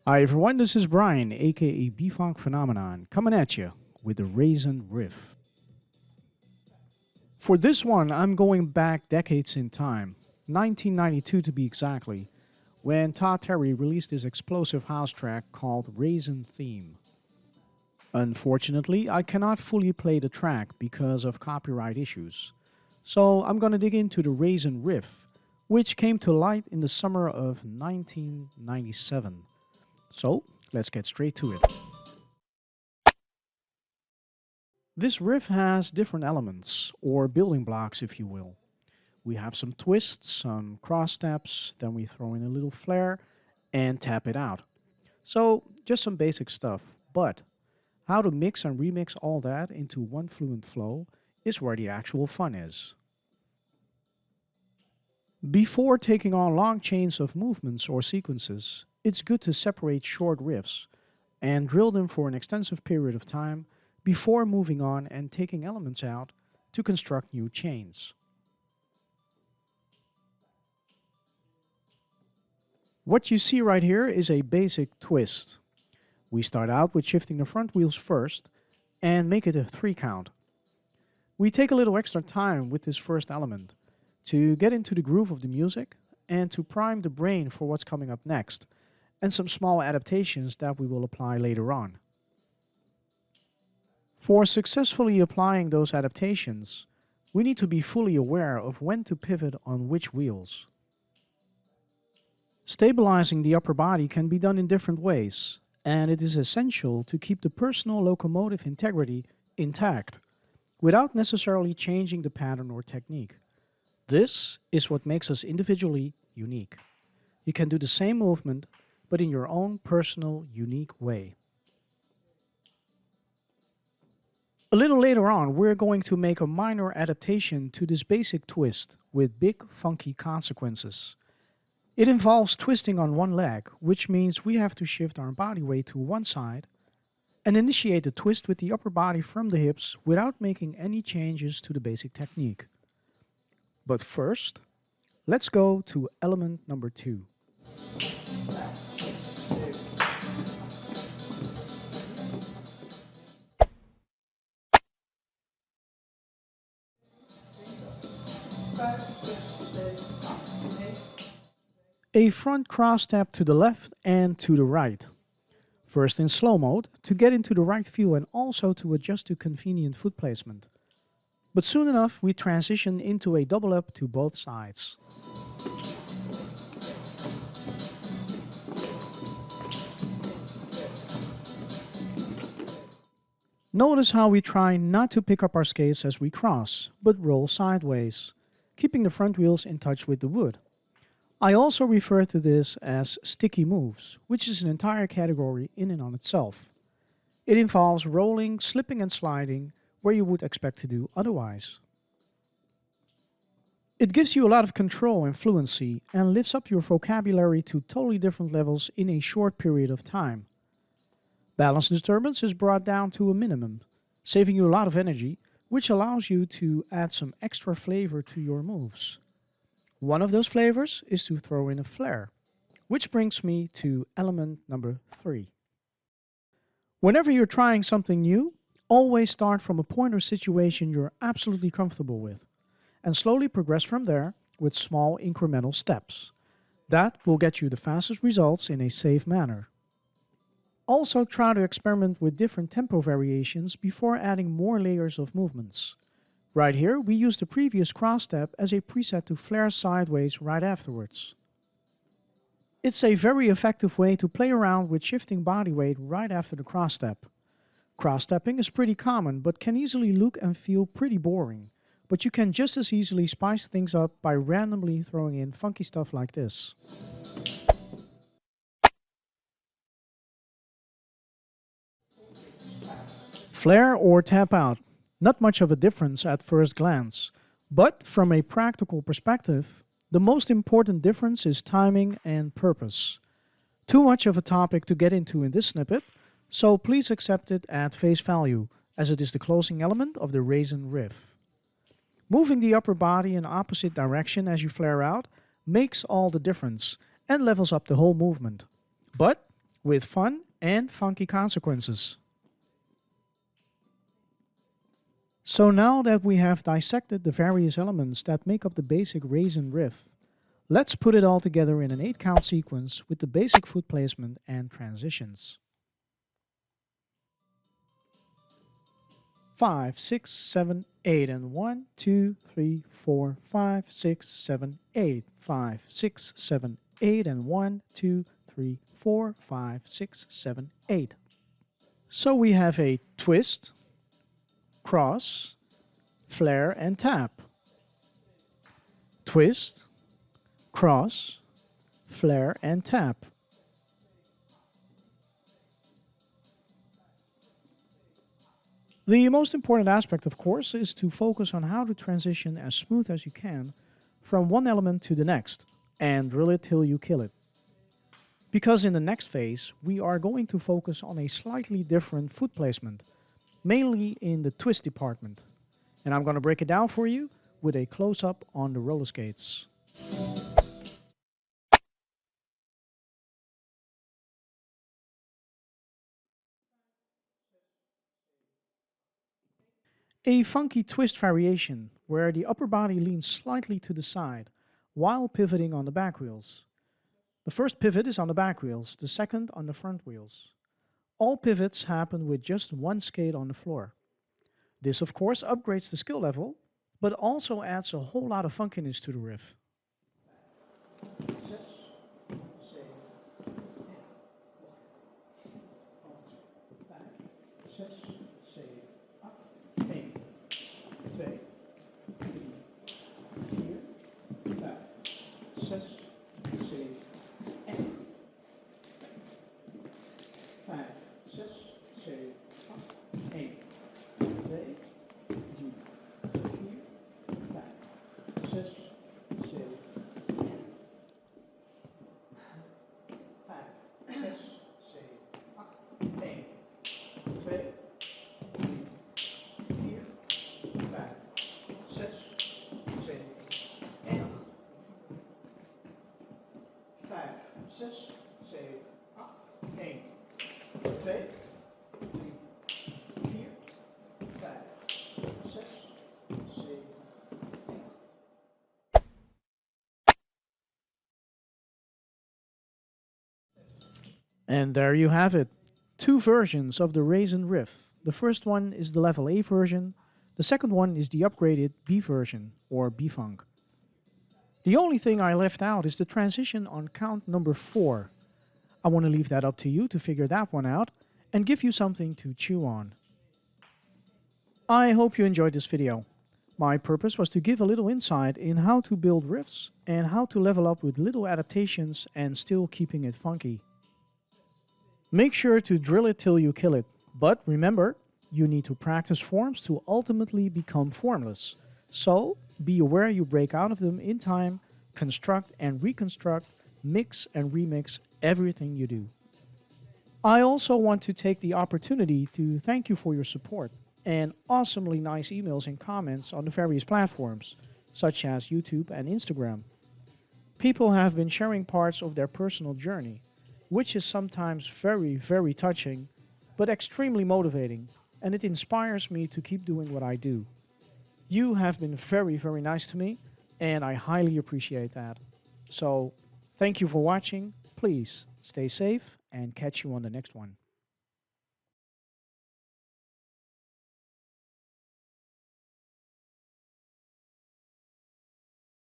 Hi everyone, this is Brian, aka Bfunkphenomenon, coming at you with the Razen Riff. For this one, I'm going back decades in time, 1992 to be exactly, when Todd Terry released his explosive house track called Razen Theme. Unfortunately, I cannot fully play the track because of copyright issues, so I'm gonna dig into the Razen Riff, which came to light in the summer of 1997. So, let's get straight to it. This riff has different elements, or building blocks if you will. We have some twists, some cross steps, then we throw in a little flair and tap it out. So, just some basic stuff, but how to mix and remix all that into one fluent flow is where the actual fun is. Before taking on long chains of movements or sequences, it's good to separate short riffs and drill them for an extensive period of time before moving on and taking elements out to construct new chains. What you see right here is a basic twist. We start out with shifting the front wheels first and make it a 3 count. We take a little extra time with this first element to get into the groove of the music and to prime the brain for what's coming up next, and some small adaptations that we will apply later on. For successfully applying those adaptations, we need to be fully aware of when to pivot on which wheels. Stabilizing the upper body can be done in different ways, and it is essential to keep the personal locomotive integrity intact without necessarily changing the pattern or technique. This is what makes us individually unique. You can do the same movement, but in your own personal, unique way. A little later on, we're going to make a minor adaptation to this basic twist with big, funky consequences. It involves twisting on one leg, which means we have to shift our body weight to one side and initiate the twist with the upper body from the hips without making any changes to the basic technique. But first, let's go to element number 2. A front cross step to the left and to the right. First in slow mode to get into the right feel and also to adjust to convenient foot placement. But soon enough we transition into a double up to both sides. Notice how we try not to pick up our skates as we cross, but roll sideways, keeping the front wheels in touch with the wood. I also refer to this as sticky moves, which is an entire category in and on itself. It involves rolling, slipping and sliding where you would expect to do otherwise. It gives you a lot of control and fluency and lifts up your vocabulary to totally different levels in a short period of time. Balance disturbance is brought down to a minimum, saving you a lot of energy, which allows you to add some extra flavor to your moves. One of those flavors is to throw in a flair, which brings me to element number 3. Whenever you're trying something new, always start from a point or situation you're absolutely comfortable with, and slowly progress from there with small incremental steps. That will get you the fastest results in a safe manner. Also try to experiment with different tempo variations before adding more layers of movements. Right here, we use the previous cross step as a preset to flare sideways right afterwards. It's a very effective way to play around with shifting body weight right after the cross step. Cross stepping is pretty common, but can easily look and feel pretty boring. But you can just as easily spice things up by randomly throwing in funky stuff like this. Flair or tap out. Not much of a difference at first glance, but from a practical perspective, the most important difference is timing and purpose. Too much of a topic to get into in this snippet, so please accept it at face value, as it is the closing element of the Razen Riff. Moving the upper body in opposite direction as you flare out makes all the difference and levels up the whole movement, but with fun and funky consequences. So now that we have dissected the various elements that make up the basic Razen Riff, let's put it all together in an 8-count sequence with the basic foot placement and transitions. 5, 6, 7, 8, and 1, 2, 3, 4, 5, 6, 7, 8, 5, 6, 7, 8, and 1, 2, 3, 4, 5, 6, 7, 8. So we have a twist, cross, flare, and tap. Twist, cross, flare, and tap. The most important aspect, of course, is to focus on how to transition as smooth as you can from one element to the next and drill it till you kill it. Because in the next phase, we are going to focus on a slightly different foot placement, mainly in the twist department. And I'm going to break it down for you with a close-up on the roller skates. A funky twist variation where the upper body leans slightly to the side while pivoting on the back wheels. The first pivot is on the back wheels, the second on the front wheels. All pivots happen with just one skate on the floor. This of course upgrades the skill level, but also adds a whole lot of funkiness to the riff. And there you have it. 2 versions of the Razen Riff. The first one is the level A version. The second one is the upgraded B version, or Bfunk. The only thing I left out is the transition on count number 4. I want to leave that up to you to figure that one out and give you something to chew on. I hope you enjoyed this video. My purpose was to give a little insight in how to build riffs and how to level up with little adaptations and still keeping it funky. Make sure to drill it till you kill it, but remember, you need to practice forms to ultimately become formless. So, be aware you break out of them in time, construct and reconstruct, mix and remix everything you do. I also want to take the opportunity to thank you for your support and awesomely nice emails and comments on the various platforms, such as YouTube and Instagram. People have been sharing parts of their personal journey, which is sometimes very, very touching, but extremely motivating, and it inspires me to keep doing what I do. You have been very, very nice to me, and I highly appreciate that. So, thank you for watching. Please stay safe and catch you on the next one.